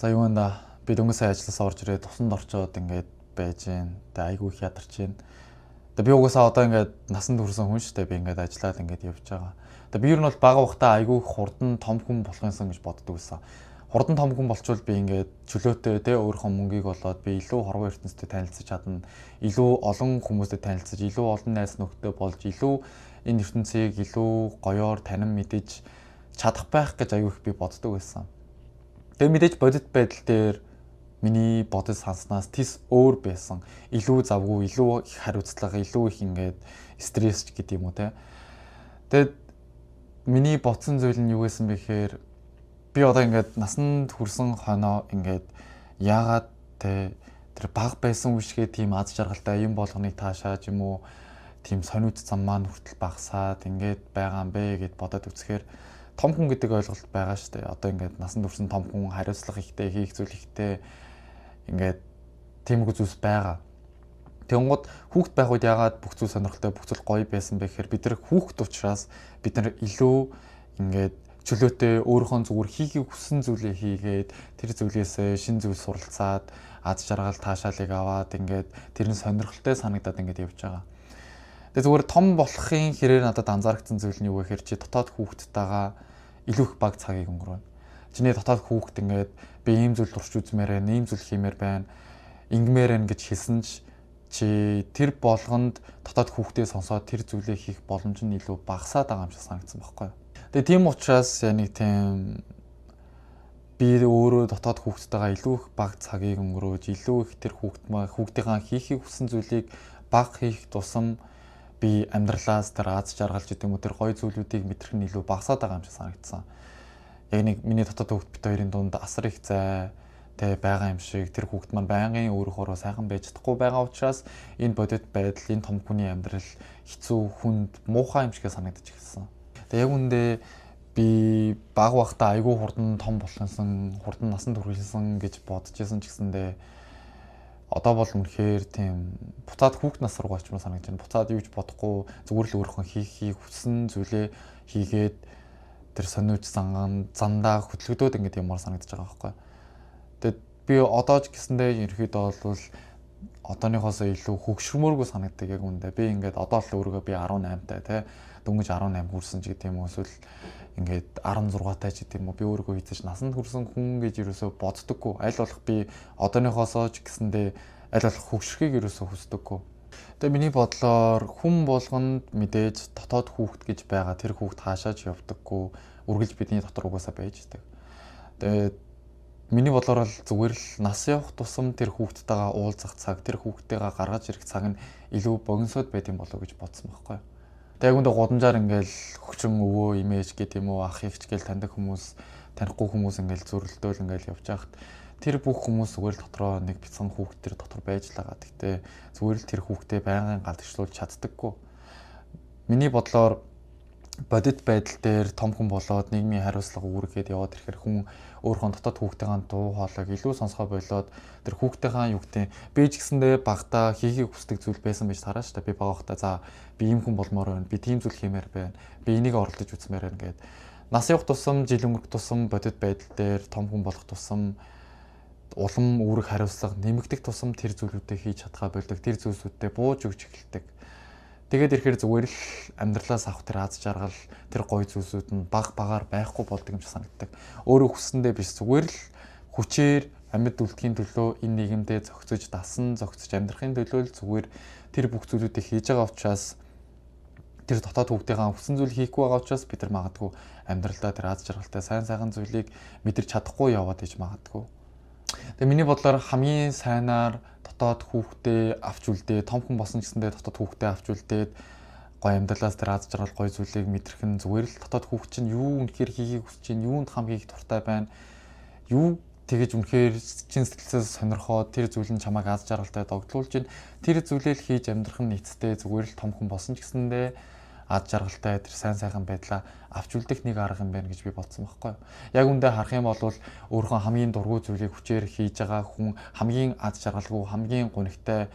За юунда би дөнгөж сая ажилласаа орж ирээд тусанд орчоод ингээд байж гин. Тэгээ айгүй их ядарч гин. Тэгээ би угаасаа одоо ингээд насанд хүрсэн хүн шүү дээ. Би ингээд ажиллаад ингээд явж байгаа. Тэгээ би ер нь бол бага ухтаа айгүй хурдан том хүн болох юмсан гэж боддог байсан. Хурдан том хүн болчвол би ингээд чөлөөтэй те өөрийнхөө мөнгийг олоод би илүү хорвоо ертөнцтэй танилцаж чадна. Илүү олон хүмүүстэй танилцаж, илүү олон найз нөхдөд болж, илүү энэ ертөнцийг илүү гоёор танин мэдэж чадах байх гэж айгүй их би боддог байсан. Тэгээ мэдээж бодит байдал дээр миний бодол санснаас тис өөр байсан. Илүү завгүй, илүү их хариуцлага, илүү их ингээд стресс гэдэг юм уу те. Тэгээд миний бодсон зүйл нь юу гэсэн бэ гэхээр би одоо ингээд насанд хүрсэн хоноо ингээд яагаад те тэр баг байсан үешгээ тийм аз жаргалтай юм болгоныг таашааж юм уу тийм сониуд зам маань хүртэл багасаад ингээд байгаа юм бэ гэд бодоод үзэхээр том хүн гэдэг ойлголт байгаа шүү дээ. Одоо ингээд насанд хүрсэн том хүн хариуцлага ихтэй, хийх зүйл ихтэй ингээд тиймэрхүү зүйлс байгаа. Тэнгууд хүүхэд байх үед яагаад бүх зүйл сонирхолтой, бүх зүйл гоё байсан бэ гэхээр бид нар хүүхэд учраас бид нар илүү ингээд чөлөөтэй өөрийнхөө зүгээр хийхийг хүссэн зүйлээ хийгээд тэр зүйлээс шин зүйл суралцаад аз жаргал таашаалыг аваад ингээд тэр нь сонирхолтой санагдаад ингээд явж байгаа. Тэгээ зүгээр том болохын хэрээр надад анзаарчихсан зүйл нь юу вэ гэхээр чи дотоод хүүхдтэйгээ илүү их баг цагийг өнгөрөөнө. Чиний дотоод хүүхд ингээд би ийм зүйл турш үзмээр байна, ийм зүйл хиймээр байна, ингэмээр байна гэж хэлсэн чи тэр болгонд дотоод хүүхдээ сонсоод тэр зүйлээ хийх боломж нь илүү багасаад байгаа юм шиг санагдсан байхгүй юу. Тэгээ тийм учраас яг тийм би өөрөө дотоод хүүхдтэйгээ илүү их баг цагийг өнгөрөөж, илүү их тэр хүүхдийнхаа хийхийг хүссэн зүйлийг баг хийх тусам би амьдралаас тэр аз жаргалж гэдэг юм уу тэр гоё зүйлүүдийг мэдрэх нь илүү багасаад байгаа юм шиг санагдсан. Яг нэг миний дотоод хүүхд бит хоёрын дунд асар их зай тэ байгаа юм шиг тэр хүүхд маань байнгын өөрөөхөө сайхан байж чадахгүй байгаа учраас энэ бодит байдал энэ том хүний амьдрал хэцүү хүнд муухай юм шиг санагдаж эхэлсэн. Тэгээ яг үндэ би баг багтаа айгүй хурдан том болсон, хурдан насанд хүрсэн гэж бодож байсан ч гэсэндээ одоо бол үнэхээр тийм буцаад хүүхд нас руу очмоор санагдаж байна. Буцаад юу ч бодохгүй зүгээр л өөрийнхөө хийхийг хүссэн зүйлээ хийгээд тэр сониуч зандаа хөдөлгдөөд ингээд юмар санагдаж байгаа байхгүй. Тэгээд би одоо ч гэсэндээ ерөөхдөө бол одооныхоос илүү хөгшрмөөргүй санагддаг яг үндэ. Би ингээд одоо л өөрийгөө би 18 таа те дөнгөж 18 хүрсэн ч гэдэг юм уу эсвэл ингээд 16 таа ч гэдэг юм уу би өөрийгөө хийж насанд хүрсэн хүн гэж ерөөсөө боддоггүй. Аль болох би одооныхоосоо ч гэсэндээ аль болох хөгшрөхийг ерөөсөө хүсдэггүй. Тэгээ миний бодлоор хүн болгонд мэдээж дотоод хүүхэд гэж байгаа тэр хүүхэд хаашаач явдаггүй үргэлж бидний дотор угаасаа байж идэг. Тэгээд миний бодлоор л зүгээр л нас явах тусам тэр хүүхдтэйгээ уулзах цаг, тэр хүүхдтэйгээ гаргаж ирэх цаг нь илүү богиносод байд юм болов гэж бодсон байхгүй юу. Тэгээ үндэ гудамжаар ингээл хөгчөн өвөө имэж гэдэг юм уу ах эгч гээл таньдаг хүмүүс, танихгүй хүмүүс ингээл зөрлөлдөөл ингээл явж байхад тэр бүх хүмүүс зүгээр л дотроо нэг бяцхан хүүхд төр дотор байж л байгаа. Гэхдээ зүгээр л тэр хүүхдээ байнгын галдчлуулж чаддаггүй. Миний бодлоор бодит байдал дээр том хүн болоод нийгмийн хариуцлага үүргээд яваад ирэхээр хүн өөрийнхөө дотоод хүүхдийн дуу хоолойг илүү сонсгоо болоод тэр хүүхдийн юу гэдэг би ч гэсэндээ багтаа хийхийг хүсдэг зүйл байсан байж тараа шүү дээ. Би бага багтаа за би ийм хүн болмоор байна. Би тийм зүйл хиймээр байна. Би энийг оролдож үзмээр байна гэд. Нас явах тусам, жил өнгөрөх тусам бодит байдал дээр том хүн болох тусам улам үүрэг хариуцлага нэмэгдэх тусам тэр зүйлүүдээ хийж чадхаа болдог. Тэр зүйлсүүдтэй бууж өгч эхэлдэг. Тэгээд ирэхээр зүгээр л амьдралаас авах тэр аз жаргал, тэр гоё зүйлсүүд нь баг багаар байхгүй болдог юм шиг санагддаг. Өөрөө хүссэндээ биш зүгээр л хүчээр амьд үлдэхийн төлөө энэ нийгэмдээ зохицож дасан, зохицож амьдрахын төлөө л зүгээр тэр бүх зүйлүүдийг хийж байгаа учраас тэр дотоод хүүхдийнхээ хүссэн зүйл хийхгүй байгаа учраас бид нар магадгүй амьдралдаа тэр аз жаргалтай сайн сайхан зүйлийг мэдэрч чадахгүй яваад иж магадгүй. Тэгээ миний бодлоор хамгийн сайнаар дотоод хүүхдээ авч үлдээ, том хүн болсон гэсэндээ дотоод хүүхдээ авч үлдээд гоё амьдралаас тэр аз жаргал гоё зүйлийг мэдрэх нь зүгээр л дотоод хүүхд чинь юу үнэхээр хийхийг хүсэж чинь, юунд хамгийн их дуртай байна, юу тэгэж үнэхээр чин сэтгэлээс сонирхоод тэр зүйл нь чамайг аз жаргалтай догтлуулж чинь тэр зүйлээ л хийж амьдрах нь нийцтэй зүгээр л том хүн болсон ч гэсэндээ аз жаргалтай тэр сайн сайхан байдлаа авч үлдэх нэг арга юм байна гэж би бодсон байхгүй юу. Яг үндэ харах юм бол өөрийнхөө хамгийн дургүй зүйлийг хүчээр хийж байгаа хүн хамгийн аз жаргалгүй, хамгийн гонигтай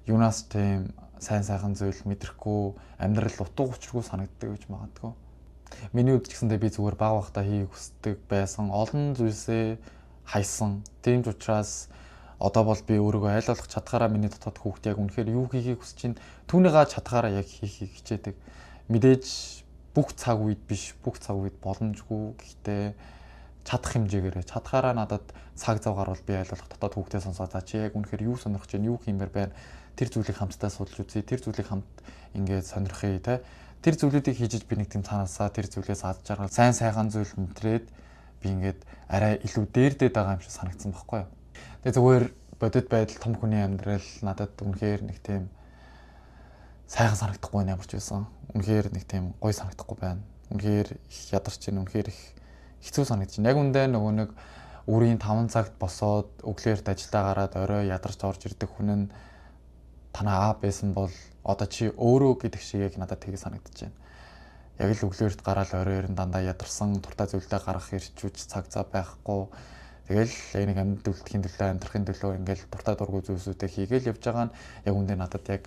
юунаас тийм сайн сайхан зүйл мэдрэхгүй амьдрал утга учиргүй санагддаг гэж магадгүй. Миний хувьд ч гэсэндээ би зүгээр баг багтаа хийх хүсдэг байсан олон зүйлсээ хайсан. Тийм ч учраас одоо бол би өөрийгөө аль болох чадхаараа миний дотоод хүүхд яг үнэхээр юу хийхийг хүсэж чинь түүнийгээ чадхаараа яг хийхийг хичээдэг. Мэдээж бүх цаг үед биш, бүх цаг үед боломжгүй. Гэхдээ чадах хэмжээгээр чадхаараа надад цаг зав гарвал би аль болох дотоод хүүхдээ сонсоо. За чи яг үнэхээр юу сонирхож байна, юу хиймээр байна. Тэр зүйлийг хамтдаа судалж үзье. Тэр зүйлийг хамт ингээд сонирхъя те. Тэр зүйлүүдийг хийж би нэг тийм цаанаасаа тэр зүйлээс аз жаргал сайн сайхан зүйл мэдрээд би ингээд арай илүү дээрдээд байгаа юм шиг санагдсан байхгүй юу. Тэгээ зүгээр бодит байдал том хүний амьдрал надад үнэхээр нэг тийм сайхан санагдахгүй байна ямар ч байсан. Үнэхээр нэг тийм гоё санагдахгүй байна. Үнэхээр их ядарч байна. Үнэхээр их хэцүү санагдаж байна. Яг үндэ нөгөө нэг үрийн 5 цагт босоод өглөөрт ажилдаа гараад орой ядарч орж ирдэг хүн нь танаа аа байсан бол одоо чи өөрөө гэдэг шиг яг надад тийг санагдаж байна. Яг л өглөөрт гараад оройр нь дандаа ядарсан туртаа зүйлдээ гарах ирчүүч цаг цаа байхгүй. Тэгэл нэг амьд үлдэхийн төлөө амьдрахын төлөө ингээл дуртай дургүй зүйлсүүдээ хийгээл явж байгаа нь яг үндэ надад яг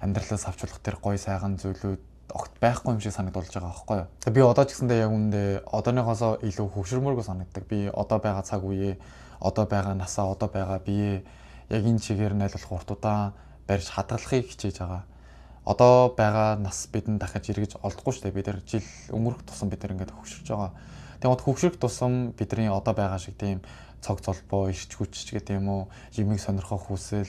амьдралаас авчулах тэр гоё сайхан зүйлүүд огт байхгүй юм шиг санагдуулж байгаа байхгүй юу. Би одоо ч гэсэндээ яг үндэ одооныхоосоо илүү хөвшөрмөргөө санагддаг. Би одоо байгаа цаг үеэ, одоо байгаа насаа, одоо байгаа биеэ яг энэ чигээр нь аль болох урт удаан барьж хадгалахыг хичээж байгаа. Одоо байгаа нас бидэнд дахиж эргэж олдохгүй шүү дээ. Бид нар жил өнгөрөх тусам бид нар ингээд хөвшөрч байгаа. Тэгээд хөвшөрөх тусам бидний одоо байгаа шиг тийм цог золбоо, ирч хүч гэдэг юм уу, юмыг сонирхох хүсэл,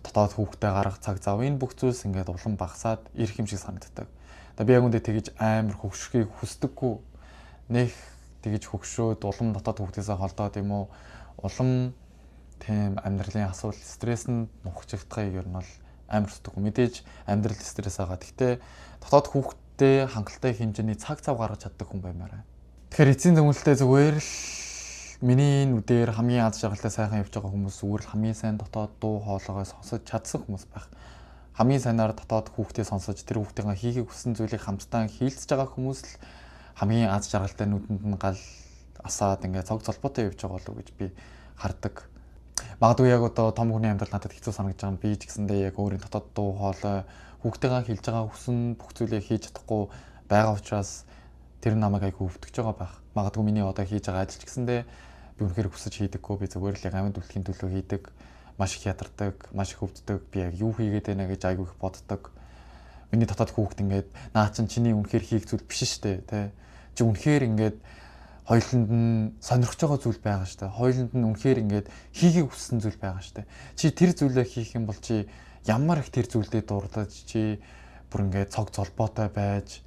дотоод хүүхдээ гарах цаг зав энэ бүх зүйлс ингээд улам багасаад ирэх юм шиг санагддаг. Тэгээд би яг үндэ тэгэж амар хөвшөхийг хүсдэггүй. Нэх тэгэж хөвшөөд улам дотоод хүүхдээсээ холдоод юм уу, улам тийм амьдралын асуудал, стресс нь нухчихдгийг ер нь бол амар зүтггүй. Мэдээж амьдрал стресс байгаа. Гэхдээ дотоод хүүхдээ хангалттай хэмжээний цаг цав гаргаж чаддаг хүн баймаар байна. Тэгэхээр эцсийн зөвлөлтөө зүгээр л миний нүдээр хамгийн аз жаргалтай сайхан явж байгаа хүмүүс зүгээр л хамгийн сайн дотоод дуу хоолойгоо сонсож чадсан хүмүүс байх. Хамгийн сайнаар дотоод хүүхдээ сонсож тэр хүүхдийнхээ хийхийг хүссэн зүйлийг хамтдаа хийлцэж байгаа хүмүүс л хамгийн аз жаргалтай нүдэнд нь гал асаад ингээд цог золбоотой явж байгаа болов уу гэж би хардаг. Магадгүй яг одоо том хүний амьдрал надад хэцүү санагдаж байгаа юм. Би ч гэсэндээ яг өөрийн дотоод дуу хоолой хүүхдтэйгээ хэлж байгаа хүсэн бүх зүйлийг хийж чадахгүй байгаа учраас тэр намайг айгүй өвтгөж байгаа байх. Магадгүй миний одоо хийж байгаа ажил ч гэсэндээ би үнэхээр хүсэж хийдэггүй. Би зүгээр л яг амьд үлдэхийн төлөө хийдэг. Маш их ядардаг, маш их өвддөг. Би яг юу хийгээд байна гэж айгүй их боддог. Миний дотоод хүүхд ингээд наа чин чиний үнэхээр хийх зүйл биш шүү дээ, тэ. Чи үнэхээр ингээд хоёуланд нь сонирхож байгаа зүйл байгаа шүү дээ. Хоёуланд нь үнэхээр ингээд хийхийг хүссэн зүйл байгаа шүү дээ. Чи тэр зүйлээ хийх юм бол чи ямар их тэр зүйлдээ дурдаж чи бүр ингээд цог золбоотой байж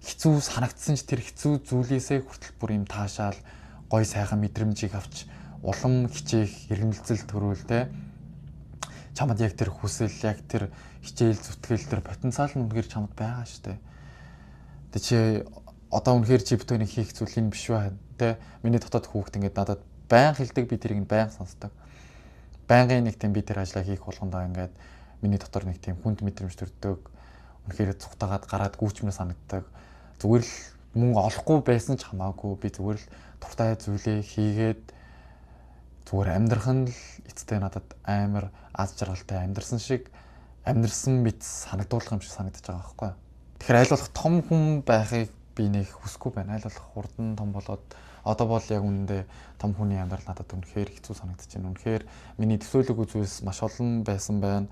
хэцүү санагдсан ч тэр хэцүү зүйлээсээ хүртэл бүр юм таашаал гой сайхан мэдрэмжийг авч улам хичээх эргэмэлзэл төрөөл те чамд яг тэр хүсэл яг тэр хичээл зүтгэл тэр потенциал нь үнэхээр чамд байгаа шүү дээ. Тэ чи одоо үнэхээр чи битүүнийг хийх зүйл энэ биш байна те миний дотоод хүүхд ингээд надад баян хэлдэг би тэрийг баян сонсдог. Байнгын нэг тийм би тэр ажлаа хийх болгондоо ингээд миний дотор нэг тийм хүнд мэдрэмж төрдөг. Үнэхээр цухтагаад гараад гүйчмэр санагддаг. Зүгээр л мөнгө олохгүй байсан ч хамаагүй би зүгээр л дуртай зүйлээ хийгээд зүгээр амьдрах нь л эцтэй надад амар аз жаргалтай амьдрсан шиг амьдрсан мэт санагдуулах юм шиг санагдаж байгаа байхгүй. Тэгэхээр аль болох том хүн байхыг би нэг хүсэхгүй байна. Аль болох хурдан том болоод одоо бол яг үнэндээ том хүний амьдрал надад үнэхээр хэцүү санагдаж байна. Үнэхээр миний төсөөлөг үзүүлс маш олон байсан байна.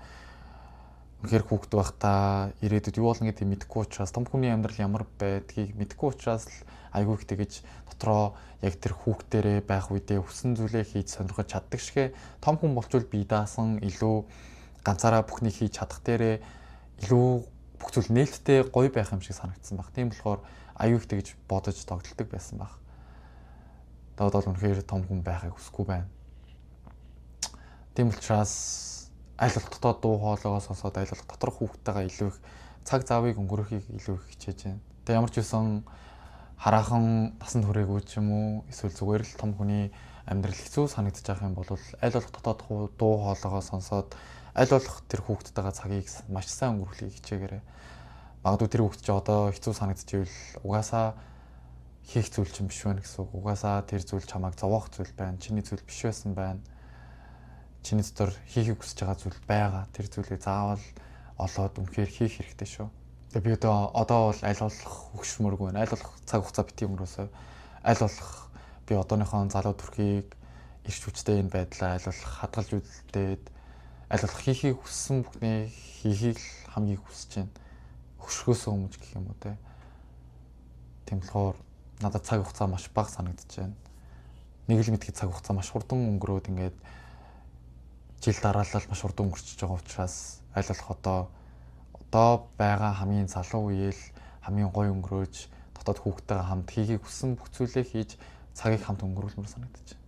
Үнэхээр хүүхэд байхдаа ирээдүйд юу болно гэдгийг мэдэхгүй учраас том хүний амьдрал ямар байдгийг мэдэхгүй учраас л айгүй их тэгэж дотроо яг тэр хүүхдэрээ байх үедээ хүссэн зүйлээ хийж сонирхож чаддаг шигэ том хүн болчвол бие даасан илүү ганцаараа бүхнийг хийж чадах дээрээ илүү бүх зүйл нээлттэй гоё байх юм шиг санагдсан баг. Тийм болохоор аюу их тэгж бодож тогтолдог байсан баг. Доод үнэхээр том хүн байхыг хүсэхгүй байна. Тийм учраас аль болох дотоод дуу хоолойгоо сонсоод аль болох доторх хүүхдтэйгээ илүү их цаг завыг өнгөрөхийг илүү их хичээж байна. Тэгээ ямар ч үсэн хараахан насанд хүрээгүй ч юм уу эсвэл зүгээр л том хүний амьдрал хэцүү санагдаж байгаа юм бол аль болох дотоод дуу хоолойгоо сонсоод аль болох тэр хүүхдтэйгээ цагийг маш сайн өнгөрөхийг хичээгээрэй. Магадгүй тэр хүүхд чи одоо хэцүү санагдчихвэл угаасаа хийх зүйл чинь биш байна гэсэн үг. Угаасаа тэр зүйл чамайг зовоох зүйл байна. Чиний зүйл биш байсан байна. Чиний дотор хийхийг хүсэж байгаа зүйл байгаа. Тэр зүйлээ заавал олоод үнэхээр хийх хэрэгтэй шүү. Тэгээ би одоо бол аль болох хөгшмөргүй байна. Аль болох цаг хугацаа бити өнгөрөөсөө. Аль болох би одооныхон залуу төрхийг ирч хүчтэй энэ байдлаа аль болох хадгалж үлдээд аль болох хийхийг хүссэн бүхний хийхийг л хамгийн хүсэж байна. Хөшгөөсөө өмж гэх юм уу те. Тийм болохоор надад цаг хугацаа маш бага санагдаж байна. Нэг л мэдхий цаг хугацаа маш хурдан өнгөрөөд ингээд жил дараалал маш хурдан өнгөрчихөж байгаа учраас аль болох одоо байгаа хамгийн залуу үеэл хамгийн гоё өнгөрөөж дотоод хүүхдтэйгээ хамт хийхийг хүссэн бүх зүйлээ хийж цагийг хамт өнгөрүүлмээр санагдаж байна.